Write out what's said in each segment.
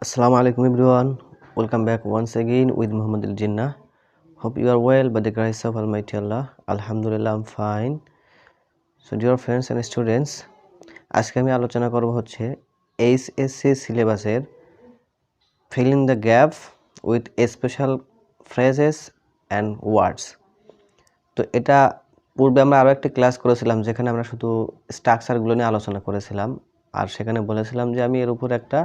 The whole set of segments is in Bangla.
Assalamu alaikum everyone. Welcome back once again with Muhammad Al Jinnah. Hope you are well by the grace of Almighty Allah. Alhamdulillah, I'm fine. So dear friends and students, আজকে আমি আলোচনা করব হচ্ছে এইচএসসি সিলেবাসের fill in the gap with special phrases and words. তো এটা পূর্বে আমরা আরও একটা ক্লাস করেছিলাম যেখানে আমরা শুধু স্ট্রাকচারগুলো নিয়ে আলোচনা করেছিলাম, আর সেখানে বলেছিলাম যে আমি এর উপর একটা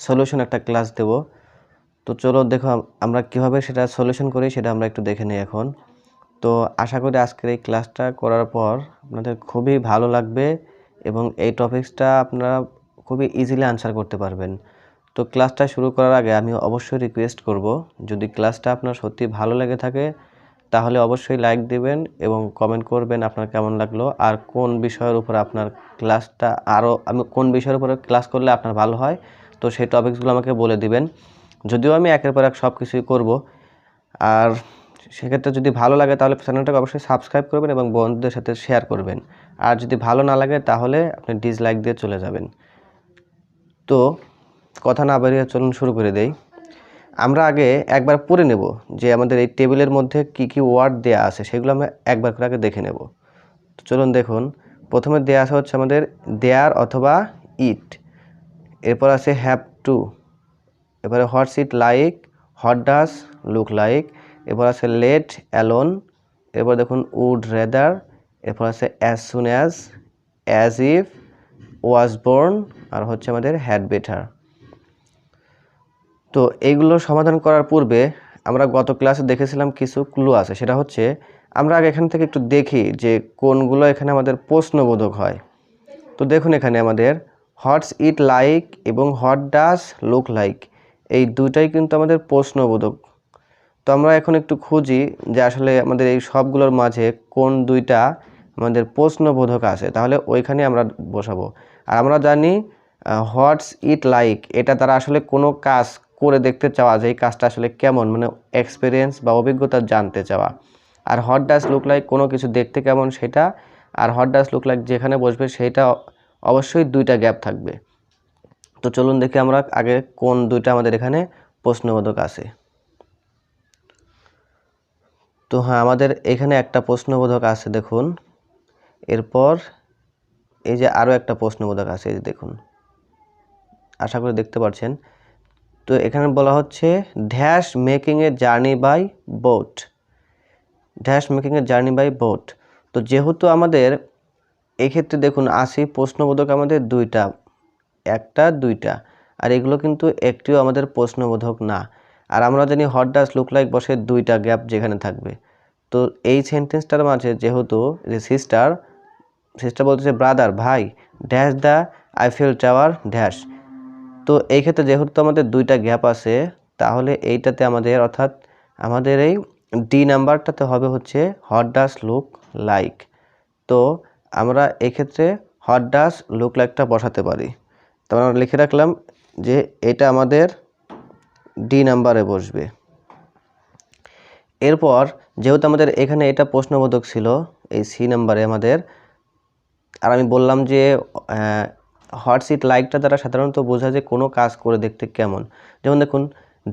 সলিউশন একটা ক্লাস দেব। তো চলো দেখো আমরা কিভাবে সেটা সলিউশন করি সেটা আমরা একটু দেখে নিই এখন। তো আশা করি আজকের এই ক্লাসটা করার পর আপনাদের খুবই ভালো লাগবে এবং এই টপিকসটা আপনারা খুবই ইজিলি আনসার করতে পারবেন। তো ক্লাসটা শুরু করার আগে আমি অবশ্যই রিকোয়েস্ট করব, যদি ক্লাসটা আপনার সত্যি ভালো লেগে থাকে তাহলে অবশ্যই লাইক দিবেন এবং কমেন্ট করবেন আপনার কেমন লাগলো, আর কোন বিষয়ের উপর আপনার ক্লাসটা আমি কোন বিষয়ের উপর ক্লাস করলে আপনার ভালো হয় তো সেই টপিকসগুলো আমাকে বলে দিবেন। যদিও আমি একের পর এক সব কিছুই করবো, আর সেক্ষেত্রে যদি ভালো লাগে তাহলে চ্যানেলটাকে অবশ্যই সাবস্ক্রাইব করবেন এবং বন্ধুদের সাথে শেয়ার করবেন, আর যদি ভালো না লাগে তাহলে আপনি ডিসলাইক দিয়ে চলে যাবেন। তো কথা না বাড়িয়ে চলুন শুরু করে দেই। আমরা আগে একবার পড়ে নেব যে আমাদের এই টেবিলের মধ্যে কি কি ওয়ার্ড দেয়া আছে সেগুলো আমরা একবার করে আগে দেখে নেব। তো চলুন দেখুন, প্রথমে দেয়া আছে হচ্ছে আমাদের দেয়ার অথবা ইট, এরপর আছে হ্যাভ টু, এবারে what's it like, what does look like, এরপর আছে লেট অ্যালোন, এরপর দেখুন উড রেদার, এরপর আছে as soon as if, was born, আর হচ্ছে আমাদের হ্যাড বেটার। তো এইগুলো সমাধান করার পূর্বে আমরা গত ক্লাসে দেখেছিলাম কিছু ক্লু আছে, সেটা হচ্ছে আমরা আগে এখান থেকে একটু দেখি যে কোনগুলো এখানে আমাদের প্রশ্নবোধক হয়। তো দেখুন এখানে আমাদের হোয়াটস ইট লাইক এবং হোয়াট ডাজ লুক লাইক এই দুইটাই কিন্তু আমাদের প্রশ্নবোধক। তো আমরা এখন একটু খুঁজি যে আসলে আমাদের এই সবগুলোর মাঝে কোন দুইটা আমাদের প্রশ্নবোধক আছে, তাহলে ওইখানে আমরা বসাবো। আর আমরা জানি হোয়াটস ইট লাইক এটা তারা আসলে কোনো কাজ করে দেখতে চাওয়া, যে এই কাজটা আসলে কেমন, মানে এক্সপিরিয়েন্স বা অভিজ্ঞতা জানতে চাওয়া। আর হোয়াট ডাজ লুক লাইক কোনো কিছু দেখতে কেমন সেটা, আর হোয়াট ডাজ লুক লাইক যেখানে বসবে সেটা অবশ্যই দুইটা গ্যাপ থাকবে। তো চলুন দেখি আমরা আগে কোন দুইটা আমাদের এখানে প্রশ্নবোধক আছে। তো হ্যাঁ, আমাদের এখানে একটা প্রশ্নবোধক আছে দেখুন, এরপর এই যে আরও একটা প্রশ্নবোধক আছে, এই যে দেখুন, আশা করি দেখতে পাচ্ছেন। তো এখানে বলা হচ্ছে dash making a journey by boat, dash making a journey by boat. তো যেহেতু আমাদের এক্ষেত্রে দেখুন আসি প্রশ্নবোধক আমাদের দুইটা, একটা দুইটা, আর এগুলো কিন্তু একটিও আমাদের প্রশ্নবোধক না। আর আমরা জানি হোয়াট ডাজ লুক লাইক বসে দুইটা গ্যাপ যেখানে থাকবে। তো এই সেন্টেন্সটার মাঝে যেহেতু যে সিস্টার বলতেছে ব্রাদার ভাই, dash the Eiffel tower dash. তো এই ক্ষেত্রে যেহেতু আমাদের দুইটা গ্যাপ আছে, তাহলে এইটাতে আমাদের অর্থাৎ আমাদের এই ডি নাম্বারটাতে হবে হচ্ছে হোয়াট ডাজ লুক লাইক। তো আমরা এক্ষেত্রে হোয়াট ডাজ লুক লাইকটা বসাতে পারি। তো আমরা লিখে রাখলাম যে এটা আমাদের ডি নাম্বারে বসবে। এরপর যেহেতু আমাদের এখানে এটা প্রশ্নবোধক ছিল এই সি নাম্বারে আমাদের, আর আমি বললাম যে হোয়াটস ইট লাইকটা দ্বারা সাধারণত বোঝা যায় কোনো কাজ করে দেখতে কেমন। যেমন দেখুন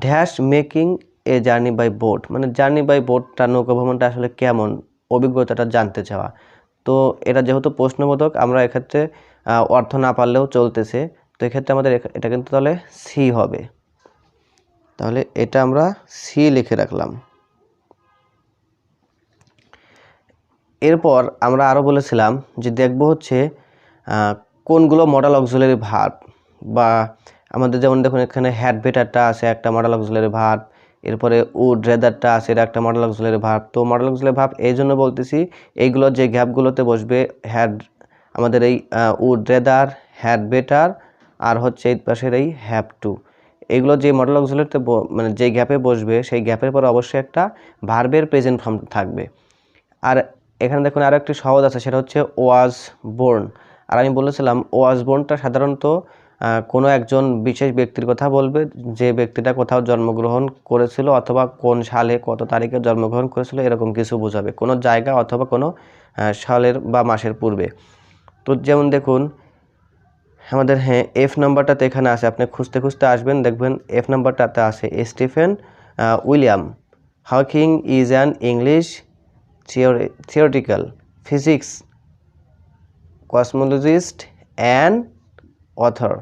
dash making a journey by boat, মানে জার্নি বাই বোটটা নৌকা ভ্রমণটা আসলে কেমন, অভিজ্ঞতাটা জানতে চাওয়া। তো এটা যেহেতু প্রশ্নবোধক আমরা এক্ষেত্রে অর্থ না পারলেও চলতেছে, তো এক্ষেত্রে আমাদের এটা কিন্তু তাহলে সি হবে। তাহলে এটা আমরা সি লিখে রাখলাম। এরপর আমরা আরও বলেছিলাম যে দেখব হচ্ছে কোনগুলো মডাল অক্সিলারি ভার্ব, বা আমাদের যেমন দেখুন এখানে হ্যাড বেটারটা আছে একটা মডাল অক্সিলারি ভার্ব, এরপরে উড রেদারটা আছে এটা একটা মডাল অক্সিলারি ভার্ব। তো মডাল অক্সিলারি ভার্ব এই জন্য বলতেছি এইগুলো যে গ্যাপগুলোতে বসবে হ্যাড, আমাদের এই উড রেদার, হ্যাড বেটার, আর হচ্ছে এই পাশের এই হ্যাভ টু, এগুলো যে মডাল অক্সিলারিতে মানে যে গ্যাপে বসবে সেই গ্যাপের পর অবশ্যই একটা ভার্বের প্রেজেন্ট ফর্ম থাকবে। আর এখানে দেখুন আরও একটি সহজ আছে, সেটা হচ্ছে ওয়াজ বোর্ন। আর আমি বলেছিলাম ওয়াজ বোর্নটা সাধারণত কোনো একজন বিশেষ ব্যক্তির কথা বলবে, যে ব্যক্তিটা কোথাও জন্মগ্রহণ করেছিল অথবা কোন সালে কত তারিখে জন্মগ্রহণ করেছিল এরকম কিছু বোঝাবে, কোনো জায়গা অথবা কোনো সালের বা মাসের পূর্বে। তো যেমন দেখুন আমাদের হ্যাঁ এফ নাম্বারটাতে এখানে আছে, আপনি খুঁজতে খুঁজতে আসবেন, দেখবেন এফ নাম্বারটাতে আছে Stephen William Hawking is an English theoretical physics cosmologist and author.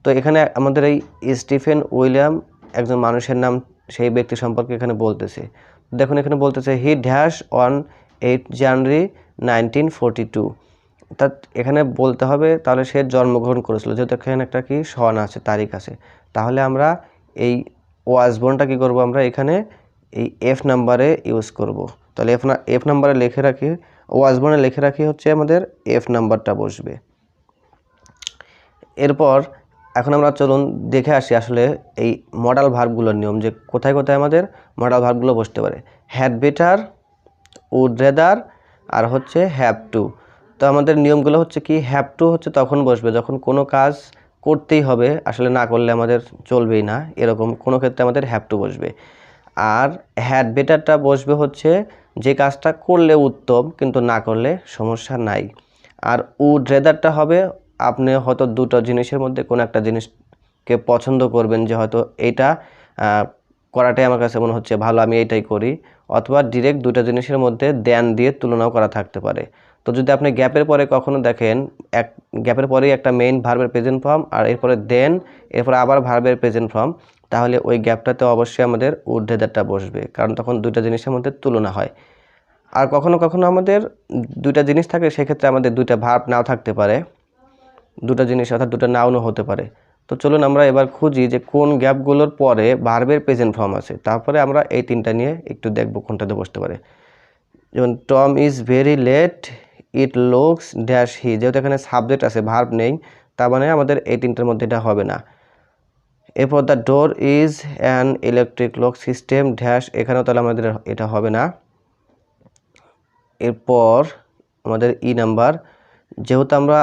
তো এখানে আমাদের এই স্টিফেন উইলিয়াম একজন মানুষের নাম, সেই ব্যক্তি সম্পর্কে এখানে বলতেছে। দেখুন এখানে বলতেছে হি ড্যাশ অন 8 জানুয়ারি 1942। অর্থাৎ এখানে বলতে হবে তাহলে সে জন্মগ্রহণ করেছিল, যেহেতু এখানে একটা কি সন আছে, তারিখ আছে। তাহলে আমরা এই ওয়াসবর্নটা কী করব, আমরা এখানে এই এফ নাম্বারে ইউজ করব। তাহলে এফ নাম্বারে লিখে রাখি, ওয়াসবর্নে লিখে রাখি হচ্ছে আমাদের এফ নাম্বারটা বসবে। এরপর এখন আমরা চলুন দেখে আসি আসলে এই মডাল ভার্বগুলোর নিয়ম, যে কোথায় কোথায় আমাদের মডাল ভার্বগুলো বসতে পারে। হ্যাড বেটার, উড রেদার, আর হচ্ছে হ্যাভ টু। তো আমাদের নিয়মগুলো হচ্ছে কি, হ্যাভ টু হচ্ছে তখন বসবে যখন কোনো কাজ করতেই হবে, আসলে না করলে আমাদের চলবেই না, এরকম কোনো ক্ষেত্রে আমাদের হ্যাভ টু বসবে। আর হ্যাড বেটারটা বসবে হচ্ছে যে কাজটা করলে উত্তম কিন্তু না করলে সমস্যা নাই। আর উড রেদারটা হবে আপনি হয়তো দুটো জিনিসের মধ্যে কোনো একটা জিনিসকে পছন্দ করবেন, যে হয়তো এইটা করাটাই আমার কাছে মনে হচ্ছে ভালো, আমি এইটাই করি। অথবা ডিরেক্ট দুটো জিনিসের মধ্যে দেন দিয়ে তুলনাও করা থাকতে পারে। তো যদি আপনি গ্যাপের পরে কখনো দেখেন এক গ্যাপের পরেই একটা মেইন ভার্বের প্রেজেন্ট ফর্ম, আর এরপরে দেন, এরপরে আবার ভার্বের প্রেজেন্ট ফর্ম, তাহলে ওই গ্যাপটাতে অবশ্যই আমাদের উড রেদারটা বসবে, কারণ তখন দুইটা জিনিসের মধ্যে তুলনা হয়। আর কখনো কখনো আমাদের দুইটা জিনিস থাকে, সেক্ষেত্রে আমাদের দুইটা ভার্ব নাও থাকতে পারে, দুটো জিনিস অর্থাৎ দুটো নাউনও হতে পারে। তো চলুন আমরা এবার খুঁজি যে কোন গ্যাপগুলোর পরে ভার্বের প্রেজেন্ট ফর্ম আছে, তারপরে আমরা এই তিনটা নিয়ে একটু দেখব কোনটাতে বসতে পারে। যেমন Tom is very late, it looks dash he, যেহেতু এখানে সাবজেক্ট আছে ভার্ব নেই, তার মানে আমাদের এই তিনটার মধ্যে এটা হবে না। এরপর the door is an electric lock system dash, এখানেও তাহলে আমাদের এটা হবে না। এরপর আমাদের ই নাম্বার, যেহেতু আমরা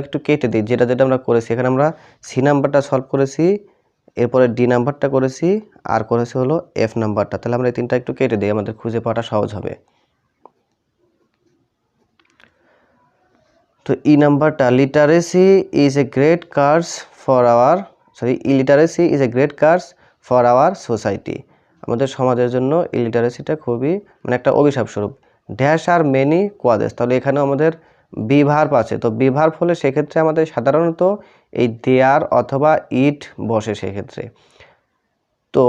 একটু কেটে দিই, যেটা আমরা করেছি এখানে আমরা সি নাম্বারটা সলভ করেছি, এরপরে ডি নাম্বারটা করেছি, আর করেছি হলো এফ নাম্বারটা। তাহলে আমরা এই তিনটা একটু কেটে দিই, আমাদের খুঁজে পাওয়াটা সহজ হবে। তো ই নাম্বারটা, literacy is a great curse for our illiteracy is a great curse for our society. আমাদের সমাজের জন্য ইলিটারেসিটা খুবই মানে একটা অভিশাপ স্বরূপ। ড্যাশ আর মেনি কোয়াজেস, তাহলে এখানেও আমাদের বি ভার্ব আছে। তো বি ভার্ব হলে সেক্ষেত্রে আমাদের সাধারণত এই দেয়ার অথবা ইট বসে সেক্ষেত্রে। তো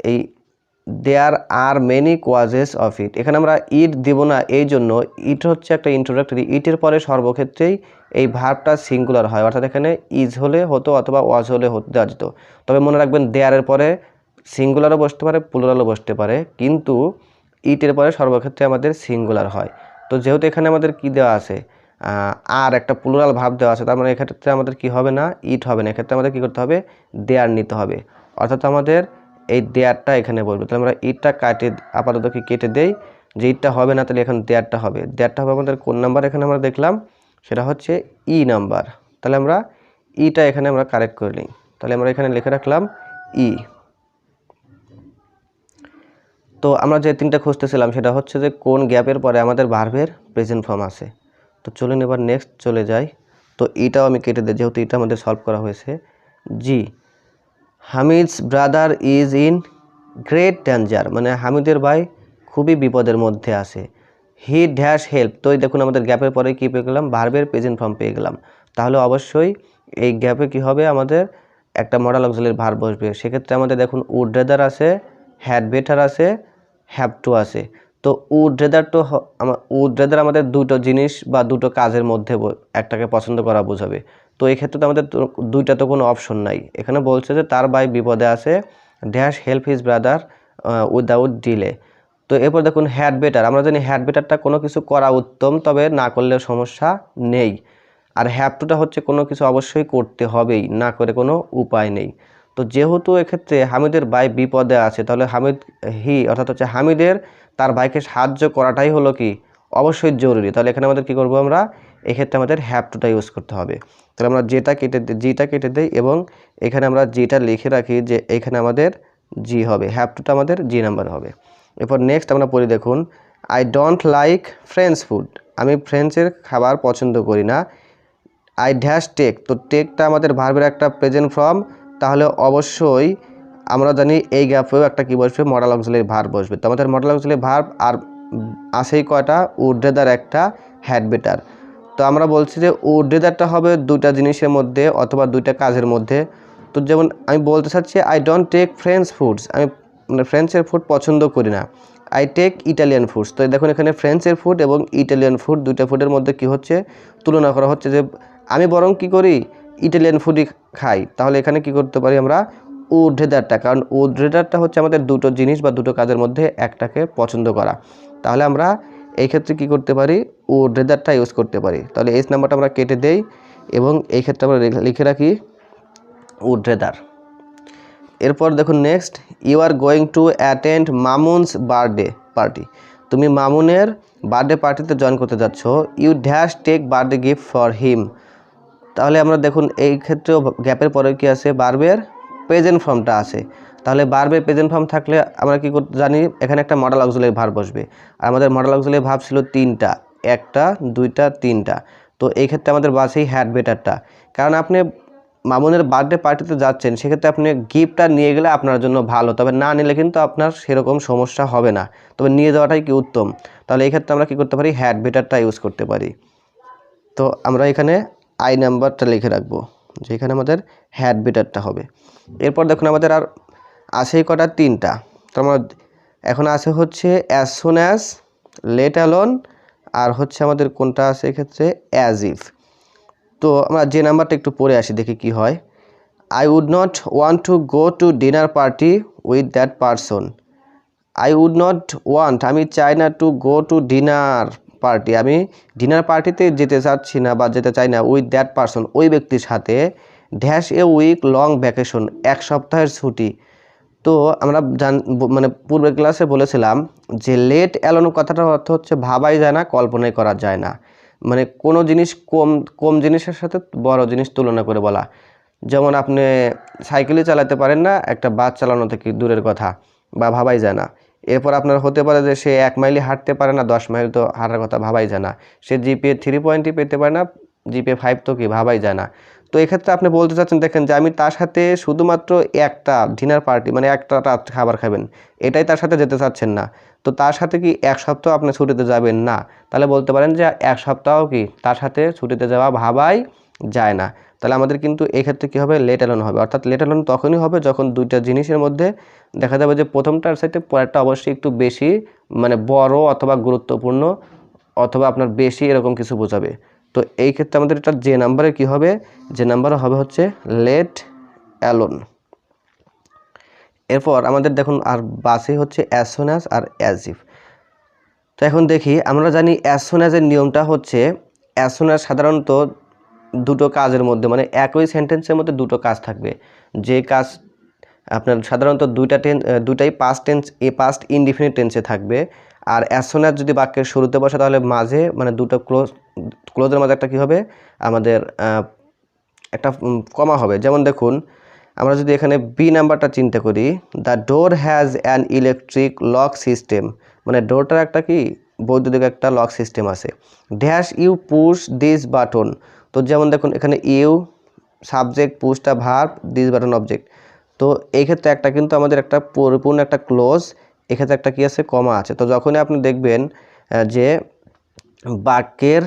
এই দেয়ার আর মেনি কোয়াজেস অফ ইট, এখানে আমরা ইট দেব না, এই জন্য ইট হচ্ছে একটা ইন্ট্রোডাক্টরি, ইটের পরে সর্বক্ষেত্রেই এই ভার্বটা সিঙ্গুলার হয়, অর্থাৎ এখানে ইজ হলে হতো অথবা ওয়াজ হলে দেওয়া যেত। তবে মনে রাখবেন দেয়ারের পরে সিঙ্গুলারও বসতে পারে, প্লুরালও বসতে পারে, কিন্তু ইটের পরে সর্বক্ষেত্রে আমাদের সিঙ্গুলার হয়। তো যেহেতু এখানে আমাদের কি দেওয়া আছে, আর একটা প্লুরাল ভার্ব দেওয়া আছে, তার মানে এক্ষেত্রে আমাদের কি হবে না, ইট হবে না, এক্ষেত্রে আমাদের কি করতে হবে, দেয়ার নিতে হবে। অর্থাৎ আমাদের এই দেয়ারটা এখানে বলবো। তাহলে আমরা ইটটা আপাতত কি কেটে দেই, যে ইটটা হবে না, তাহলে এখন দেয়ারটা হবে। দেয়ারটা হবে আমাদের কোন নাম্বার, এখানে আমরা দেখলাম সেটা হচ্ছে ই নাম্বার। তাহলে আমরা ইটা এখানে আমরা কারেক্ট করে নিই। তাহলে আমরা এখানে লিখে রাখলাম ই। তো আমরা যে তিনটা খুঁজতেছিলাম সেটা হচ্ছে যে কোন গ্যাপের পরে আমাদের ভার্বের প্রেজেন্ট ফর্ম আছে। তো চলুন এবার নেক্সট চলে যাই। তো এটাও আমি কেটে দিই, যেহেতু এটা আমাদের সলভ করা হয়েছে। G, Hamid's brother is in great danger, মানে হামিদের ভাই খুবই বিপদের মধ্যে আছে। হি ড্যাশ হেল্প, তো দেখুন আমাদের গ্যাপের পরে কী পেয়ে গেলাম, ভার্বের প্রেজেন্ট ফর্ম পেয়ে গেলাম। তাহলে অবশ্যই এই গ্যাপে কি হবে, আমাদের একটা মডাল অক্সিলারি ভার্ব বসবে। সেক্ষেত্রে আমাদের দেখুন উড রেদার আছে, হ্যাড বেটার আছে, হ্যাভ টু আছে। তো উড রেদার আমাদের দুটো জিনিস বা দুটো কাজের মধ্যে একটাকে পছন্দ করা বোঝাবে। তো এই ক্ষেত্রে তো আমাদের দুইটা তো কোনো অপশন নাই, এখানে বলছে যে তার ভাই বিপদে আছে, dash help his brother without delay. তো এরপর দেখুন হ্যাড বেটার, আমরা জানি হ্যাড বেটারটা কোনো কিছু করা উত্তম, তবে না করলে সমস্যা নেই। আর হ্যাভ টুটা হচ্ছে কোনো কিছু অবশ্যই করতে হবেই, না করে কোনো উপায় নেই। তো যেহেতু এক্ষেত্রে হামিদের ভাই বিপদে আছে, তাহলে অর্থাৎ হচ্ছে হামিদের তার ভাইকে সাহায্য করাটাই হলো কি অবশ্যই জরুরি। তাহলে এখানে আমাদের কি করব, আমরা এক্ষেত্রে আমাদের হ্যাভ টুটা ইউজ করতে হবে। তাহলে আমরা জিটা কেটে দিই এবং এখানে আমরা জিটা লিখে রাখি যে এখানে আমাদের জি হবে, হ্যাভ টুটা আমাদের জি নাম্বার হবে। এরপর নেক্সট আমরা পড়ি, দেখুন I don't like French food, আমি ফ্রেঞ্চের খাবার পছন্দ করি না। আই ড্যাশ টেক, তো টেকটা আমাদের ভার্বের একটা প্রেজেন্ট ফর্ম, তাহলে অবশ্যই আমরা জানি এই গ্যাপেও একটা কী বসবে, মডাল অক্সিলারি ভার্ব বসবে। তো আমাদের মডাল অক্সিলারি ভার্ব আর আসেই কয়টা, উড রেদার একটা, হ্যাড বেটার। তো আমরা বলছি যে উড রেদারটা হবে দুইটা জিনিসের মধ্যে অথবা দুইটা কাজের মধ্যে। তো যেমন আমি বলতে চাচ্ছি I don't take French foods, আমি মানে ফ্রেঞ্চের ফুড পছন্দ করি না। আই টেক ইটালিয়ান ফুডস, তো দেখুন এখানে ফ্রেঞ্চের ফুড এবং ইটালিয়ান ফুড দুইটা ফুডের মধ্যে কি হচ্ছে, তুলনা করা হচ্ছে যে আমি বরং কি করি, ইটালিয়ান ফুডই খাই। তাহলে এখানে কি করতে পারি আমরা, উড রেদারটা, কারণ উড রেদারটা হচ্ছে আমাদের দুটো জিনিস বা দুটো কাজের মধ্যে একটাকে পছন্দ করা। তাহলে আমরা এই ক্ষেত্রে কি করতে পারি, উড রেদারটা ইউজ করতে পারি। তাহলে এই নাম্বারটা আমরা কেটে দেই এবং এই ক্ষেত্রে আমরা লিখে রাখি উড রেদার। এরপর দেখুন next, you are going to attend Mamun's birthday party, তুমি মামুনের বার্থডে পার্টিতে জয়েন করতে যাচ্ছ। You dash take birthday gift for him, তাহলে আমরা দেখুন এই ক্ষেত্রেও গ্যাপের পরে কি আছে, বার্বের প্রেজেন্ট ফর্মটা আছে। তাহলে বার্বের প্রেজেন্ট ফর্ম থাকলে আমরা কি করতে জানি, এখানে একটা মডাল অক্সিলারি ভার্ব বসবে। আর আমাদের মডাল অক্সিলারি ভার্ব ছিল তিনটা, একটা দুইটা তিনটা। তো এই ক্ষেত্রে আমাদের বাসেই হ্যাড বেটারটা, কারণ আপনি মামুনের বার্থডে পার্টিতে যাচ্ছেন, সেক্ষেত্রে আপনি গিফটটা নিয়ে গেলে আপনার জন্য ভালো, তবে না নিলে কিন্তু আপনার সেরকম সমস্যা হবে না, তবে নিয়ে যাওয়াটাই কি উত্তম। তাহলে এই ক্ষেত্রে আমরা কি করতে পারি, হ্যাড বেটারটা ইউজ করতে পারি। তো আমরা এখানে আই নাম্বারটা লিখে রাখবো, যেখানে আমাদের হ্যাড বেটারটা হবে। এরপর দেখুন আমাদের আর আছে কটা, তিনটা। তো আমরা এখন আছে হচ্ছে as soon as, let alone, আর হচ্ছে আমাদের কোনটা আছে এক্ষেত্রে, অ্যাজ ইফ। তো আমরা যে নাম্বারটা একটু পড়ে আসি, দেখি কি হয়। I would not want to go to dinner party with that person. I would not want, আমি চাই না, to go to dinner party, আমি ডিনার পার্টিতে যেতে চাচ্ছি না বা যেতে চাই না, উইথ দ্যাট পারসন, ওই ব্যক্তির সাথে, dash a week long vacation, এক সপ্তাহের ছুটি। তো আমরা মানে পূর্বের ক্লাসে বলেছিলাম যে লেট অ্যালোন কথাটার অর্থ হচ্ছে ভাবাই যায় না, কল্পনাই করা যায় না, মানে কোনো জিনিস কম কম জিনিসের সাথে বড় জিনিস তুলনা করে বলা। যেমন আপনি সাইকেলই চালাতে পারেন না, একটা বাস চালানো থেকে দূরের কথা, বা ভাবাই যায় না। এরপর আপনার হতে পারে যে সে 1 মাইলই হাঁটতে পারে না, 10 মাইল তো হাঁটার কথা ভাবাই যায় না। সে জিপিএ 3 পয়েন্টই পেতে পারে না, জিপিএ 5 তো কি ভাবাই যায় না। তো এক্ষেত্রে আপনি বলতে চাচ্ছেন, দেখেন যে আমি তার সাথে শুধুমাত্র একটা ডিনার পার্টি, মানে একটা রাত খাবার খাবেন, এটাই তার সাথে যেতে চাচ্ছেন না। তো তার সাথে কি 1 সপ্তাহ আপনি ছুটিতে যাবেন না, তাহলে বলতে পারেন যে 1 সপ্তাহ কি তার সাথে ছুটিতে যাওয়া ভাবাই যায় না। তাহলে আমাদের কিন্তু এক্ষেত্রে কী হবে, লেট অ্যালোন হবে। অর্থাৎ লেট অ্যালোন তখনই হবে যখন দুইটা জিনিসের মধ্যে দেখা যাবে যে প্রথমটার সাথে পরেরটা অবশ্যই একটু বেশি, মানে বড় অথবা গুরুত্বপূর্ণ অথবা আপনার বেশি, এরকম কিছু বোঝাবে। তো এই ক্ষেত্রে আমাদের এটা যে নাম্বারে কি হবে, যে নাম্বারে হবে হচ্ছে লেট অ্যালোন। এরপর আমাদের দেখুন আর বাসে হচ্ছে অ্যাজ সুন অ্যাজ আর অ্যাজ ইফ। তো এখন দেখি, আমরা জানি অ্যাজ সুন অ্যাজের নিয়মটা হচ্ছে, অ্যাজ সুন অ্যাজ সাধারণত দুটো কাজের মধ্যে, মানে একই সেন্টেন্সের মধ্যে দুটো কাজ থাকবে। যে কাজ আপনার সাধারণত দুইটাই পাস্ট টেন্স, পাস্ট ইনডিফিনিট টেন্সে থাকবে। আর অ্যাজ সুন অ্যাজ যদি বাক্যের শুরুতে বসে, তাহলে মাঝে মানে দুটো ক্লোজের মাঝে একটা কী হবে, আমাদের একটা কমা হবে। যেমন দেখুন, আমরা যদি এখানে বি নাম্বারটা চিন্তা করি, the door has an electric lock system, মানে ডোরটার একটা কি বৈদ্যুতিক একটা লক সিস্টেম আছে। Dash you push this button, তো যেমন দেখুন এখানে ইউ সাবজেক্ট, পুশটা ভার্ব, দিস বাটন অবজেক্ট। তো এই ক্ষেত্রে একটা কিন্তু আমাদের একটা পরিপূর্ণ একটা ক্লোজ, এক্ষেত্রে একটা কি আছে, কমা আছে। তো যখনই আপনি দেখবেন যে বাক্যের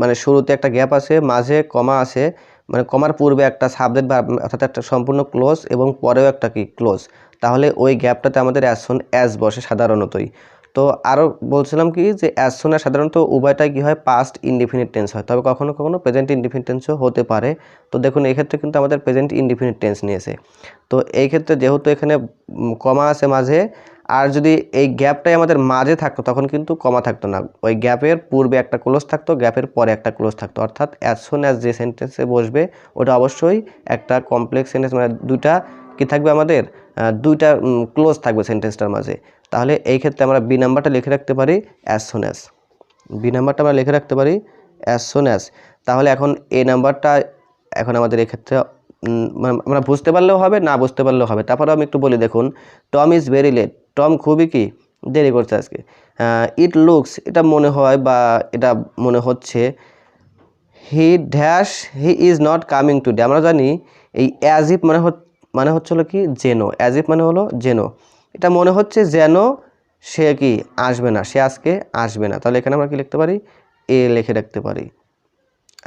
মানে শুরুতে একটা গ্যাপ আছে, মাঝে কমা আছে, মানে কমার পূর্বে একটা সাবজেক্ট বা অর্থাৎ একটা সম্পূর্ণ ক্লোজ এবং পরেও একটা কি ক্লোজ, তাহলে ওই গ্যাপটাতে আমাদের অ্যাজ সুন অ্যাজ বসে সাধারণতই। তো আরও বলছিলাম কি যে অ্যাজ সুন অ্যাজ সাধারণত উভয়টাই কী হয়, পাস্ট ইনডিফিনিট টেন্স হয়, তবে কখনো কখনো প্রেজেন্ট ইনডিফিনিট টেন্সও হতে পারে। তো দেখুন এই ক্ষেত্রে কিন্তু আমাদের প্রেজেন্ট ইনডিফিনিট টেন্স নিয়েছে। তো এই ক্ষেত্রে যেহেতু এখানে কমা আছে মাঝে, আর যদি এই গ্যাপটাই আমাদের মাঝে থাকতো তখন কিন্তু কমা থাকতো না, ওই গ্যাপের পূর্বে একটা ক্লোজ থাকতো, গ্যাপের পরে একটা ক্লোজ থাকতো। অর্থাৎ অ্যাজ সুন অ্যাজ যে সেন্টেন্সে বসবে ওটা অবশ্যই একটা কমপ্লেক্স সেন্টেন্স, মানে দুইটা কি থাকবে আমাদের, দুইটা ক্লোজ থাকবে সেন্টেন্সটার মাঝে। তাহলে এই ক্ষেত্রে আমরা বি নাম্বারটা লিখে রাখতে পারি অ্যাজ সুন অ্যাজ, বি নাম্বারটা আমরা লিখে রাখতে পারি অ্যাজ সুন অ্যাজ। তাহলে এখন এ নাম্বারটা এখন আমাদের এক্ষেত্রে আমরা বুঝতে পারলেও হবে, না বুঝতে পারলেও হবে। তারপরে আমি একটু বলি, দেখুন Tom is very late, Tom খুবই কি দেরি করছে আজকে। ইট লুকস, এটা মনে হয় বা এটা মনে হচ্ছে, he dash he is not coming today. আমরা জানি এই অ্যাজ ইফ মানে হচ্ছে হলো কি যেন, অ্যাজ ইফ মানে হলো যেন, এটা মনে হচ্ছে যেন সে কি আসবে না, সে আজকে আসবে না। তাহলে এখানে আমরা কি লিখতে পারি, এ লিখে রাখতে পারি।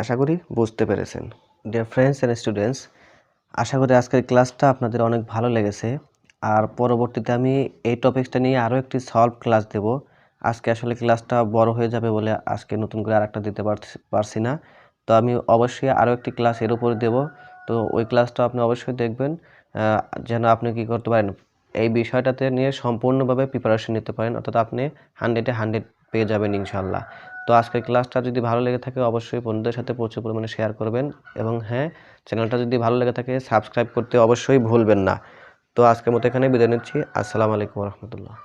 আশা করি বুঝতে পেরেছেন। ডিয়ার ফ্রেন্ডস অ্যান্ড স্টুডেন্টস, আশা করি আজকের ক্লাসটা আপনাদের অনেক ভালো লেগেছে। আর পরবর্তীতে আমি এই টপিকসটা নিয়ে আরও একটি সলভ ক্লাস দেব। আজকে আসলে ক্লাসটা বড় হয়ে যাবে বলে আজকে নতুন করে আরেকটা দিতে পারছি না। তো আমি অবশ্যই আরও একটি ক্লাস এর উপরে দেব। তো ওই ক্লাসটা আপনি অবশ্যই দেখবেন, যেন আপনি কি করতে পারেন, এই বিষয়টাতে নিয়ে সম্পূর্ণভাবে প্রিপারেশন নিতে পারেন, অর্থাৎ আপনি 100-এ 100 পেয়ে যাবেন ইনশাল্লাহ। তো আজকের ক্লাসটা যদি ভালো লেগে থাকে অবশ্যই বন্ধুদের সাথে প্রচুর পরিমাণে শেয়ার করবেন, এবং হ্যাঁ, চ্যানেলটা যদি ভালো লেগে থাকে সাবস্ক্রাইব করতে অবশ্যই ভুলবেন না। তো আজকের মতো এখানে বিদায় নিচ্ছি। আসসালামু আলাইকুম রহমতুল্লাহ।